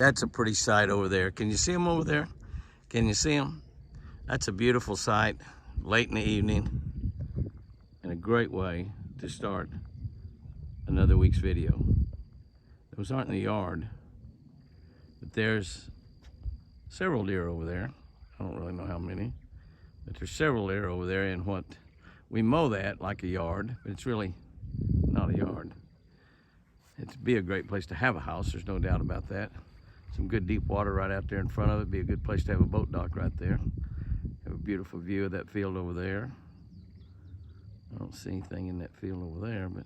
That's a pretty sight over there. Can you see them over there? Can you see them? That's a beautiful sight, late in the evening, and a great way to start another week's video. Those aren't in the yard, but there's several deer over there. I don't really know how many, but there's several deer over there in what we mow that like a yard, but it's really not a yard. It'd be a great place to have a house, there's no doubt about that. Some good deep water right out there in front of it. Be a good place to have a boat dock right there. Have a beautiful view of that field over there. I don't see anything in that field over there, but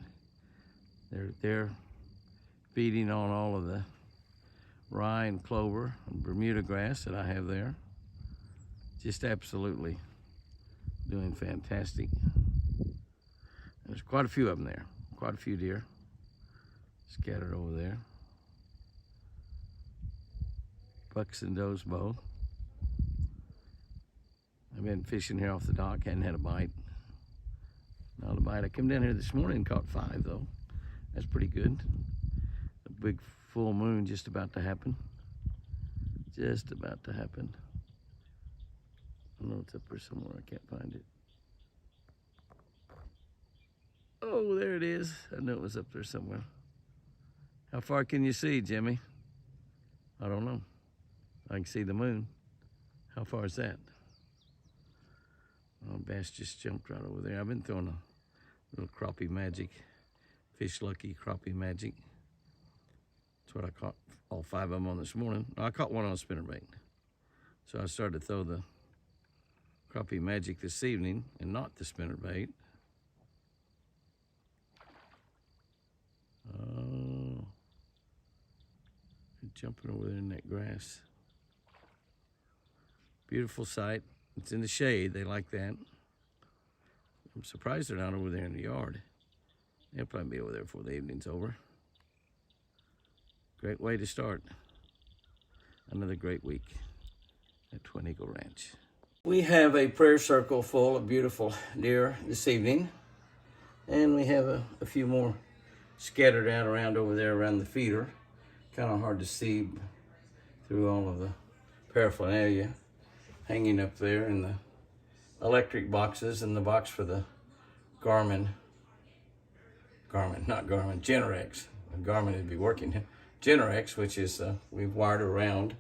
they're feeding on all of the rye and clover and Bermuda grass that I have there. Just absolutely doing fantastic. And there's quite a few of them there, quite a few deer scattered over there. Bucks and does both. I've been fishing here off the dock, hadn't had a bite. Not a bite. I came down here this morning and caught 5 though. That's pretty good. A big full moon just about to happen. Just about to happen. I don't know, it's up there somewhere, I can't find it. Oh, there it is. I knew it was up there somewhere. How far can you see, Jimmy? I don't know. I can see the moon. How far is that? Oh, bass just jumped right over there. I've been throwing a little crappie magic, Fish Lucky crappie magic. That's what I caught all 5 of them on this morning. I caught one on a spinnerbait. So I started to throw the crappie magic this evening and not the spinnerbait. Oh, they're jumping over there in that grass. Beautiful sight. It's in the shade, they like that. I'm surprised they're not over there in the yard. They'll probably be over there before the evening's over. Great way to start another great week at Twin Eagle Ranch. We have a prayer circle full of beautiful deer this evening. And we have a few more scattered out around over there around the feeder. Kind of hard to see through all of the paraphernalia hanging up there in the electric boxes and the box for the Generac. Garmin would be working. Generac, which is we've wired around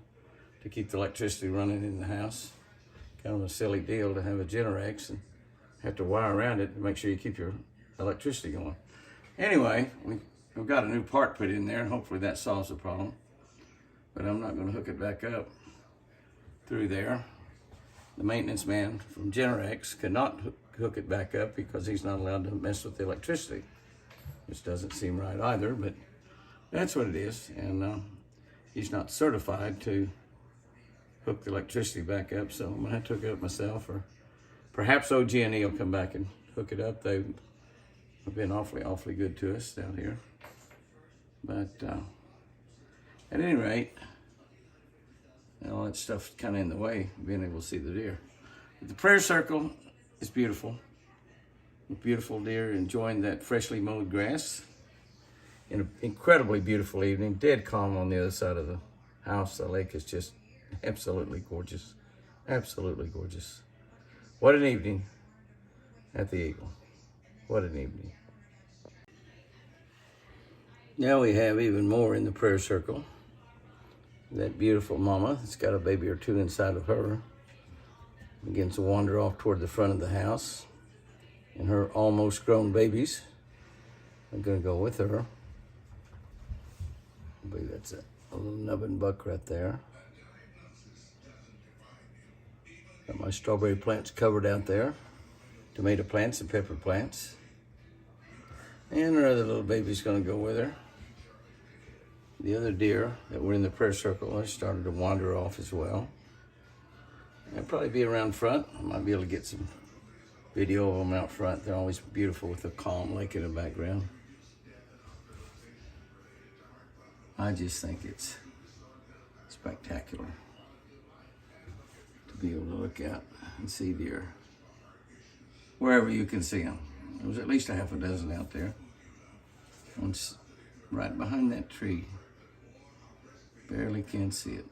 to keep the electricity running in the house. Kind of a silly deal to have a Generac and have to wire around it to make sure you keep your electricity going. Anyway, we've got a new part put in there and hopefully that solves the problem. But I'm not going to hook it back up through there. The maintenance man from Generac cannot hook it back up because he's not allowed to mess with the electricity, which doesn't seem right either, but that's what it is. And he's not certified to hook the electricity back up, so I'm gonna have to hook it up myself, or perhaps OG&E will come back and hook it up. They've been awfully good to us down here. But at any rate, all that stuff's kind of in the way of being able to see the deer. But the prayer circle is beautiful. Beautiful deer enjoying that freshly mowed grass in an incredibly beautiful evening. Dead calm on the other side of the house. The lake is just absolutely gorgeous. Absolutely gorgeous. What an evening at the Eagle. What an evening. Now we have even more in the prayer circle. That beautiful mama that's got a baby or 2 inside of her begins to wander off toward the front of the house, and her almost grown babies are going to go with her. I believe that's a little nubbin buck right there. Got my strawberry plants covered out there, tomato plants and pepper plants, and her other little baby's going to go with her. The other deer that were in the prayer circle have started to wander off as well. They'll probably be around front. I might be able to get some video of them out front. They're always beautiful with a calm lake in the background. I just think it's spectacular to be able to look out and see deer wherever you can see them. There's at least a half a dozen out there. One's right behind that tree. Barely can see it.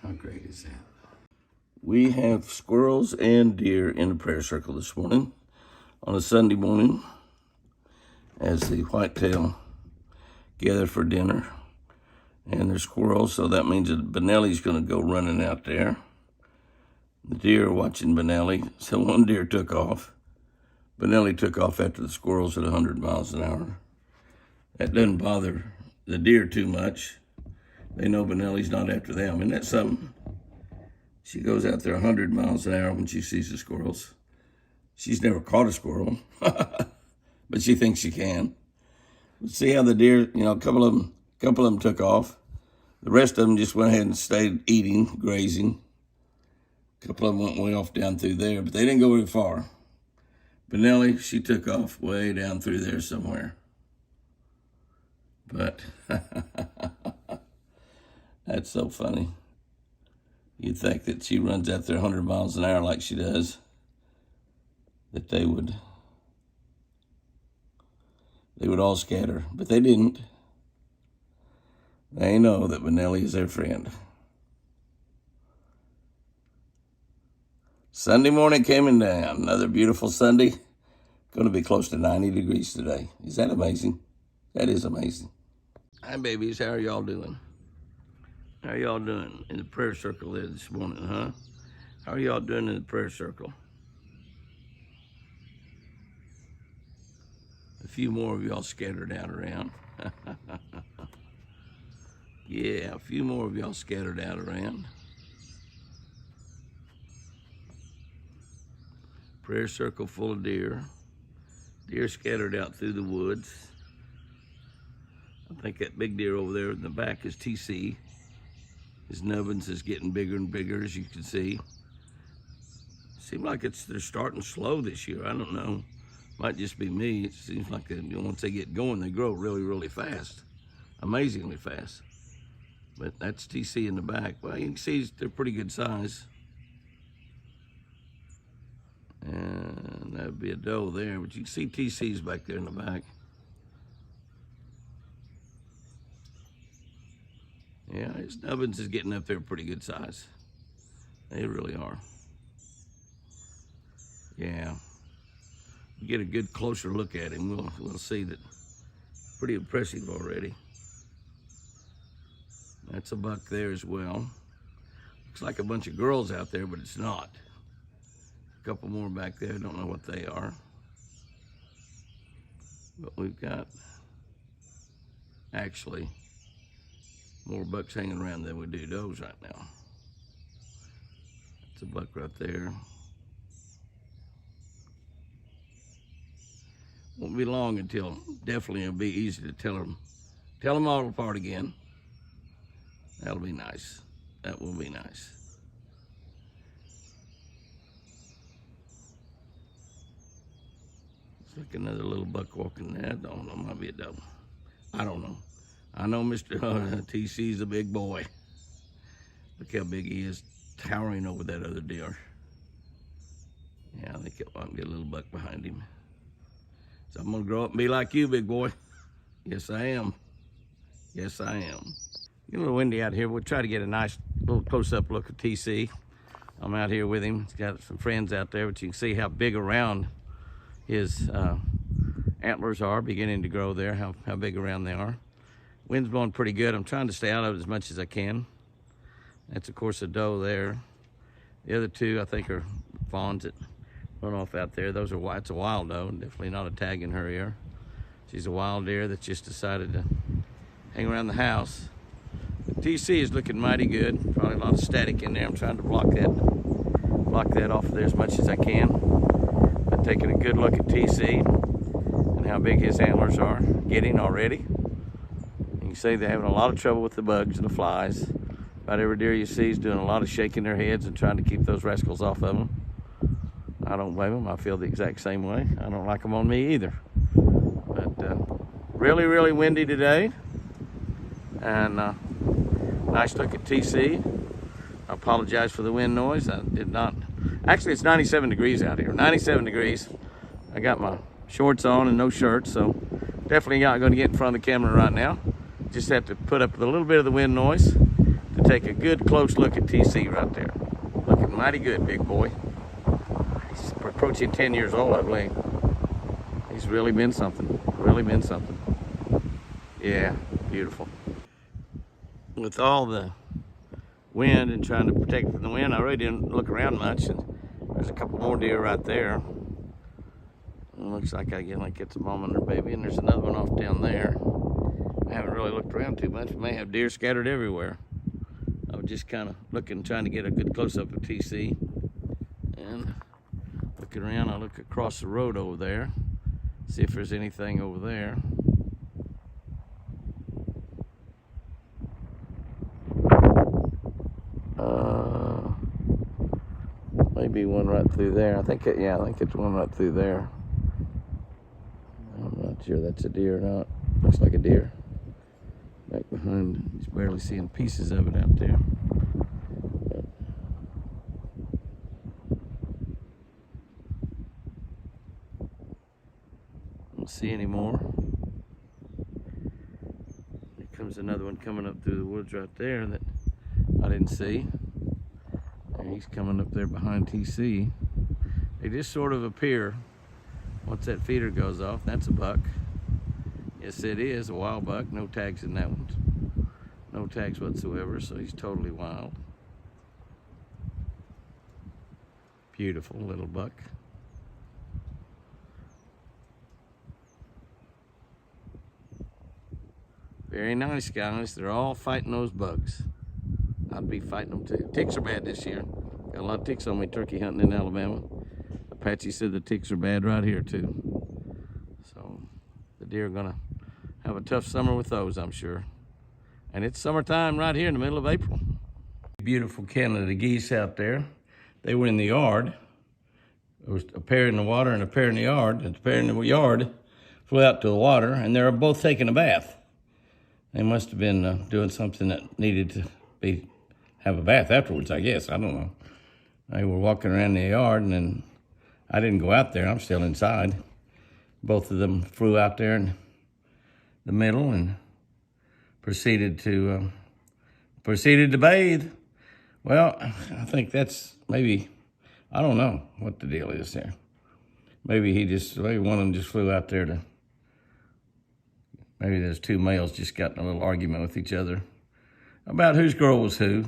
How great is that? We have squirrels and deer in the prayer circle this morning on a Sunday morning as the whitetail gather for dinner. And there's squirrels, so that means that Benelli's going to go running out there. The deer are watching Benelli, so one deer took off. Benelli took off after the squirrels at 100 miles an hour. That doesn't bother the deer too much. They know Benelli's not after them. Isn't that something? She goes out there 100 miles an hour when she sees the squirrels. She's never caught a squirrel, but she thinks she can. But see how the deer, a couple of them took off. The rest of them just went ahead and stayed eating, grazing. A couple of them went way off down through there, but they didn't go very far. Benelli, she took off way down through there somewhere. But that's so funny. You'd think that she runs out there 100 miles an hour like she does, that they would all scatter, but they didn't. They know that Benelli is their friend. Sunday morning coming down. Another beautiful Sunday. Going to be close to 90 degrees today. Is that amazing? That is amazing. Hi, babies. How are y'all doing? How are y'all doing in the prayer circle there this morning, huh? How are y'all doing in the prayer circle? A few more of y'all scattered out around. Yeah, a few more of y'all scattered out around. Prayer circle full of deer. Deer scattered out through the woods. I think that big deer over there in the back is TC. His nubbins is getting bigger and bigger, as you can see. Seems like they're starting slow this year. I don't know. Might just be me. It seems like once they get going, they grow really, really fast. Amazingly fast. But that's TC in the back. Well, you can see they're pretty good size. And that'd be a doe there, but you can see TC's back there in the back. Yeah, his nubbins is getting up there pretty good size. They really are. Yeah. You get a good closer look at him, we'll see that pretty impressive already. That's a buck there as well. Looks like a bunch of girls out there, but it's not. A couple more back there, don't know what they are. But we've got actually more bucks hanging around than we do does right now. That's a buck right there. Won't be long until definitely it'll be easy to tell them all apart again. That'll be nice. That will be nice. It's like another little buck walking there. I don't know, might be a doe. I don't know. I know Mr. TC's a big boy. Look how big he is, towering over that other deer. Yeah, I think it might be a little buck behind him. So I'm gonna grow up and be like you, big boy. Yes, I am. Yes, I am. It's a little windy out here. We'll try to get a nice little close-up look at TC. I'm out here with him. He's got some friends out there, but you can see how big around his antlers are beginning to grow there, how big around they are. Wind's blowing pretty good. I'm trying to stay out of it as much as I can. That's, of course, a doe there. The other two, I think, are fawns that run off out there. Those are, it's a wild doe, definitely not a tag in her ear. She's a wild deer that just decided to hang around the house. But TC is looking mighty good. Probably a lot of static in there. I'm trying to block that off of there as much as I can. But taking a good look at TC and how big his antlers are getting already. You can see they're having a lot of trouble with the bugs and the flies. About every deer you see is doing a lot of shaking their heads and trying to keep those rascals off of them. I don't blame them. I feel the exact same way. I don't like them on me either. But really, really windy today. And nice look at TC. I apologize for the wind noise. I did not. Actually, it's 97 degrees out here. 97 degrees. I got my shorts on and no shirt, so definitely not going to get in front of the camera right now. Just have to put up with a little bit of the wind noise to take a good close look at TC right there. Looking mighty good, big boy. He's approaching 10 years old, I believe. He's really been something, really been something. Yeah, beautiful. With all the wind and trying to protect from the wind, I really didn't look around much. And there's a couple more deer right there. It looks like I get the mom and her baby, and there's another one off down there. I haven't really looked around too much. We may have deer scattered everywhere. I was just kind of looking, trying to get a good close-up of TC. And looking around, I look across the road over there, see if there's anything over there. Maybe one right through there. I think it's one right through there. I'm not sure that's a deer or not. Looks like a deer. Back behind, he's barely seeing pieces of it out there. But don't see any more. Here comes another one coming up through the woods right there that I didn't see. And he's coming up there behind TC. They just sort of appear once that feeder goes off. That's a buck. Yes, it is a wild buck. No tags in that one. No tags whatsoever, so he's totally wild. Beautiful little buck. Very nice, guys. They're all fighting those bugs. I'd be fighting them too. Ticks are bad this year. Got a lot of ticks on me turkey hunting in Alabama. Apache said the ticks are bad right here too. So the deer are gonna have a tough summer with those, I'm sure. And it's summertime right here in the middle of April. Beautiful Canada geese out there. They were in the yard. There was a pair in the water and a pair in the yard. And the pair in the yard flew out to the water, and they were both taking a bath. They must have been doing something that needed to have a bath afterwards, I guess. I don't know. They were walking around the yard, and then I didn't go out there. I'm still inside. Both of them flew out there in the middle and proceeded to bathe. Well, I think that's maybe, I don't know what the deal is there. Maybe one of them just flew out there to, maybe those two males just got in a little argument with each other about whose girl was who.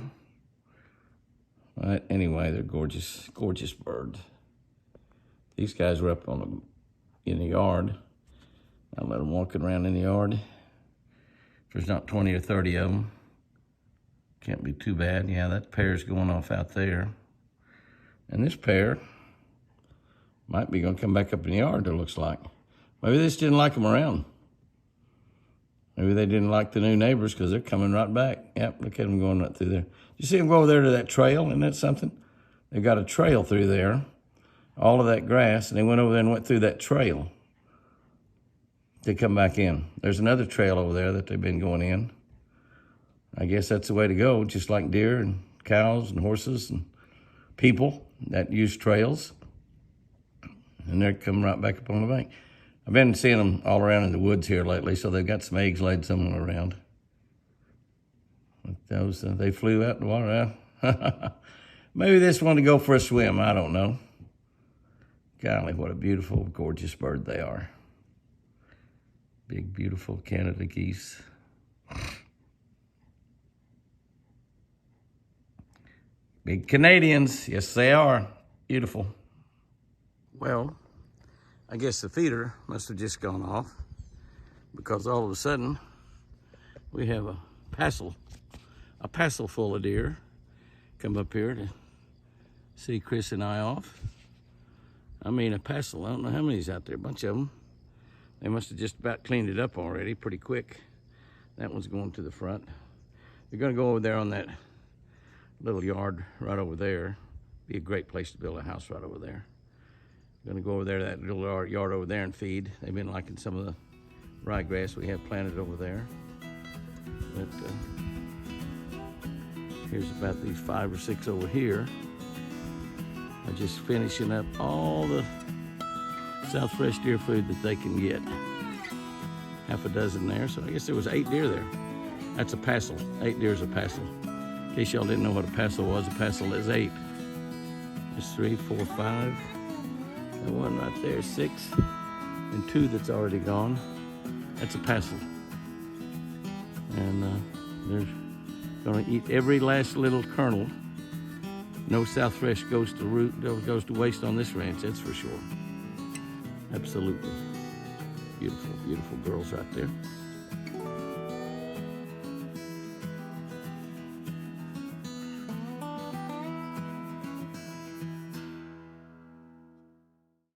But anyway, they're gorgeous, gorgeous birds. These guys were up in the yard. I let them walk around in the yard. There's not 20 or 30 of them. Can't be too bad. Yeah, that pair's going off out there. And this pair might be going to come back up in the yard, it looks like. Maybe they just didn't like them around. Maybe they didn't like the new neighbors because they're coming right back. Yep, look at them going right through there. You see them go over there to that trail? Isn't that something? They've got a trail through there, all of that grass, and they went over there and went through that trail. They come back in. There's another trail over there that they've been going in. I guess that's the way to go, just like deer and cows and horses and people that use trails. And they're coming right back up on the bank. I've been seeing them all around in the woods here lately, so they've got some eggs laid somewhere around. Those, they flew out in the water. Maybe this one to go for a swim, I don't know. Golly, what a beautiful, gorgeous bird they are. Big, beautiful Canada geese. Big Canadians, yes they are. Beautiful. Well, I guess the feeder must have just gone off because all of a sudden we have a passel full of deer come up here to see Chris and I off. I mean, a passel, I don't know how many's out there, a bunch of them. They must have just about cleaned it up already pretty quick. That one's going to the front. They're gonna go over there on that little yard right over there. Be a great place to build a house right over there. Gonna go over there to that little yard over there and feed. They've been liking some of the ryegrass we have planted over there. But here's about these 5 or 6 over here. I'm just finishing up all the South fresh deer food that they can get. Half a dozen there, so I guess there was 8 deer there. That's a passel. 8 deer is a passel. In case y'all didn't know what a passel was, a passel is 8. There's 3, 4, 5. And one right there, 6. And 2 that's already gone. That's a passel. And they're gonna eat every last little kernel. No South fresh goes to waste on this ranch, that's for sure. Absolutely. Beautiful, beautiful girls right there.